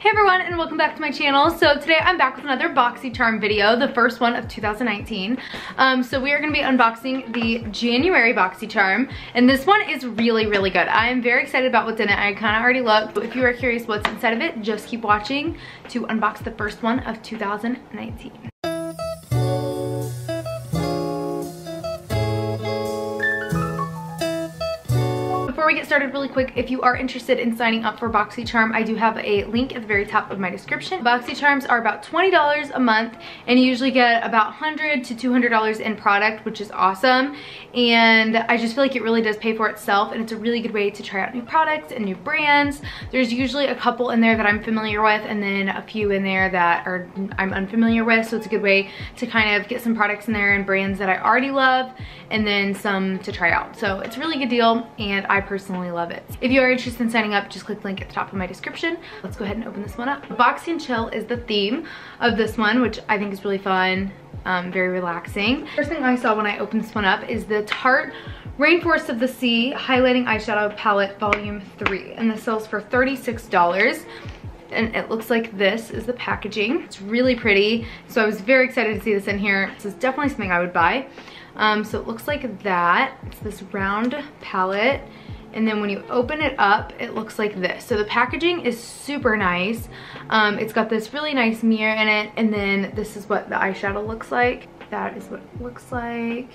Hey everyone, and welcome back to my channel. So today I'm back with another Boxycharm video, the first one of 2019. So we are going to be unboxing the January Boxycharm, and this one is really good. I am very excited about what's in it. I kind of already looked, but if you are curious what's inside of it, just keep watching to unbox the first one of 2019. Before we get started really quick, if you are interested in signing up for Boxycharm, I do have a link at the very top of my description. Boxycharms are about $20 a month, and you usually get about $100 to $200 in product, which is awesome. And I just feel like it really does pay for itself, and it's a really good way to try out new products and new brands. There's usually a couple in there that I'm familiar with, and then a few in there that I'm unfamiliar with, so it's a good way to kind of get some products in there and brands that I already love, and then some to try out. So it's a really good deal, and I personally love it. If you are interested in signing up, just click the link at the top of my description. Let's go ahead and open this one up. Boxy and chill is the theme of this one, which I think is really fun, very relaxing. First thing I saw when I opened this one up is the Tarte Rainforest of the Sea Highlighting Eyeshadow Palette Volume 3, and this sells for $36. And it looks like this is the packaging. It's really pretty, so I was very excited to see this in here. This is definitely something I would buy. So it looks like that. It's this round palette, and then when you open it up, it looks like this. So the packaging is super nice. It's got this really nice mirror in it, and then this is what the eyeshadow looks like. That is what it looks like.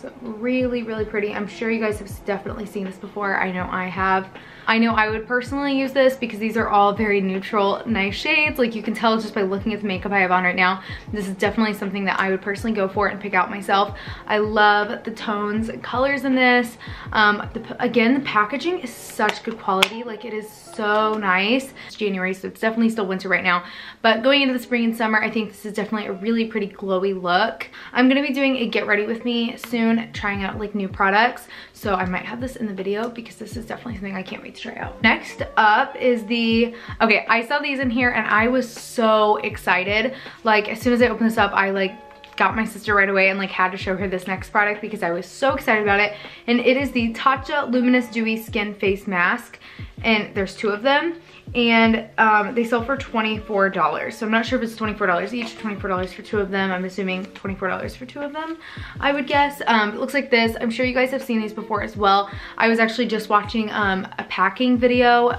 So really pretty. I'm sure you guys have definitely seen this before. I know I have. I know I would personally use this because these are all very neutral, nice shades. Like, you can tell just by looking at the makeup I have on right now. This is definitely something that I would personally go for and pick out myself. I love the tones and colors in this. Again, the packaging is such good quality. Like, it is so nice. It's January, so it's definitely still winter right now. But going into the spring and summer, I think this is definitely a really pretty glowy look. I'm gonna be doing a get ready with me soon, trying out like new products. So I might have this in the video because this is definitely something I can't wait to try out. Next up is okay, I saw these in here and I was so excited. Like, as soon as I opened this up, I got my sister right away and had to show her this next product because I was so excited about it. And it is the Tatcha Luminous Dewy Skin Face Mask, and there's two of them, and they sell for $24. So I'm not sure if it's $24 each, $24 for two of them. I'm assuming $24 for two of them, I would guess. It looks like this. I'm sure you guys have seen these before as well. I was actually just watching a packing video.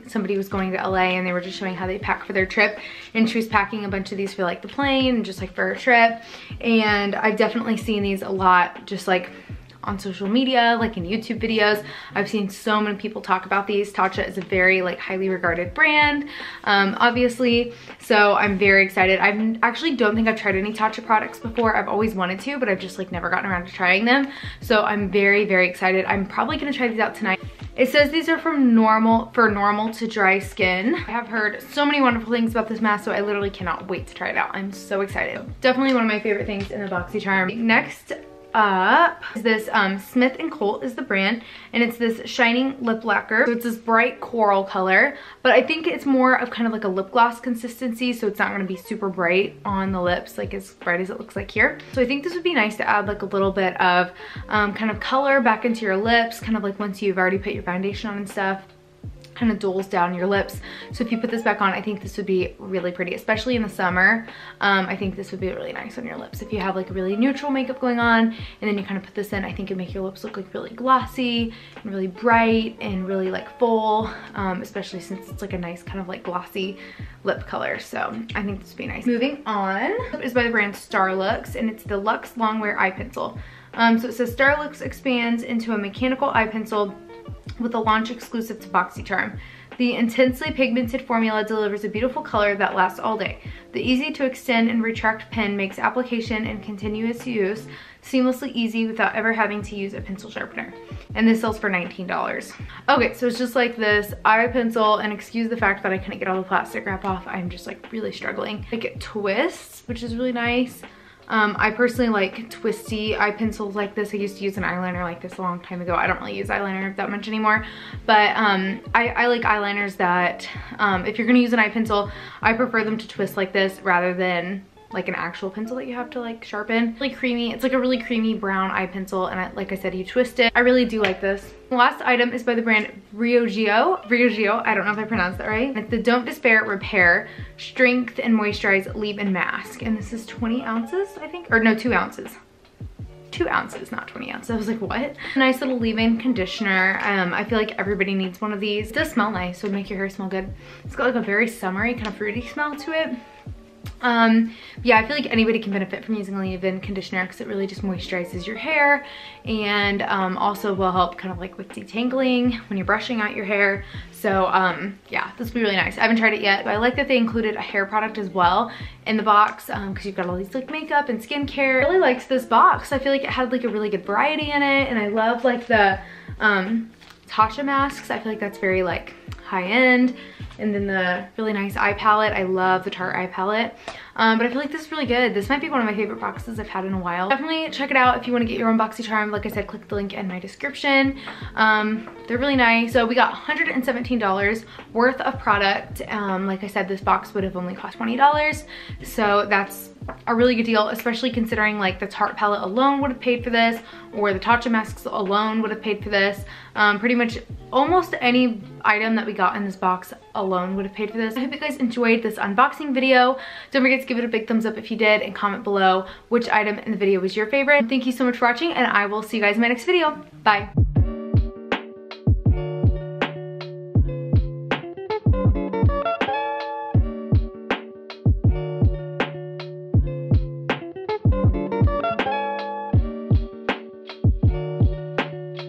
Somebody was going to LA and they were just showing how they pack for their trip, and she was packing a bunch of these for the plane and just for her trip. And I've definitely seen these a lot, just on social media, in YouTube videos. I've seen so many people talk about these. Tatcha is a very highly regarded brand, obviously, so I'm very excited. I actually don't think I've tried any Tatcha products before. I've always wanted to, but I've just never gotten around to trying them. So I'm very excited. I'm probably gonna try these out tonight. It says these are for normal to dry skin. I have heard so many wonderful things about this mask, so I literally cannot wait to try it out. I'm so excited. Definitely one of my favorite things in the Boxycharm. Next up is this Smith & Colt is the brand, and it's this shining lip lacquer. So it's this bright coral color, but I think it's more of kind of a lip gloss consistency, so it's not going to be super bright on the lips, as bright as it looks like here. So I think this would be nice to add a little bit of kind of color back into your lips, kind of once you've already put your foundation on and stuff. Kind of dulls down your lips. So if you put this back on, I think this would be really pretty, especially in the summer. I think this would be really nice on your lips. If you have a really neutral makeup going on, and then you kind of put this in, I think it'd make your lips look really glossy and really bright and really full, especially since it's a nice kind of glossy lip color. So I think this would be nice. Moving on is by the brand Starlux, and it's the Luxe Longwear Eye Pencil. So it says Starlux expands into a mechanical eye pencil with a launch exclusive to Boxycharm. The intensely pigmented formula delivers a beautiful color that lasts all day. The easy to extend and retract pen makes application and continuous use seamlessly easy without ever having to use a pencil sharpener. And this sells for $19. Okay, so it's just this eye pencil, and excuse the fact that I couldn't get all the plastic wrap off. I'm just really struggling. It twists, which is really nice. I personally like twisty eye pencils like this. I used to use an eyeliner like this a long time ago. I don't really use eyeliner that much anymore, but I like eyeliners that if you're gonna use an eye pencil, I prefer them to twist like this rather than like an actual pencil that you have to like sharpen. Really creamy. It's like a really creamy brown eye pencil, and like I said, you twist it. I really do like this. The last item is by the brand Briogeo. I don't know if I pronounced that right. It's the Don't Despair Repair Strength and Moisturize Leave-In Mask, and this is 20 ounces, I think, or no, 2 ounces. 2 ounces, not 20 ounces. I was like, what? Nice little leave-in conditioner. I feel like everybody needs one of these. It does smell nice, so it would make your hair smell good. It's got like a very summery kind of fruity smell to it. Yeah, I feel like anybody can benefit from using a leave-in conditioner because it really just moisturizes your hair, and also will help kind of like with detangling when you're brushing out your hair. So yeah, this will be really nice. I haven't tried it yet, but I like that they included a hair product as well in the box, because you've got all these like makeup and skincare. I really liked this box. I feel like it had like a really good variety in it, and I love like the Tatcha masks. I feel like that's very like high-end. And then the really nice eye palette. I love the Tarte eye palette. But I feel like this is really good. This might be one of my favorite boxes I've had in a while. Definitely check it out if you want to get your own Boxycharm. Like I said, click the link in my description. They're really nice. So we got $117 worth of product. Like I said, this box would have only cost $20. So that's a really good deal, especially considering like the Tarte palette alone would have paid for this, or the Tatcha masks alone would have paid for this. Pretty much almost any item that we got in this box alone would have paid for this. I hope you guys enjoyed this unboxing video. Don't forget to give it a big thumbs up if you did, and comment below which item in the video was your favorite. Thank you so much for watching, and I will see you guys in my next video. Bye.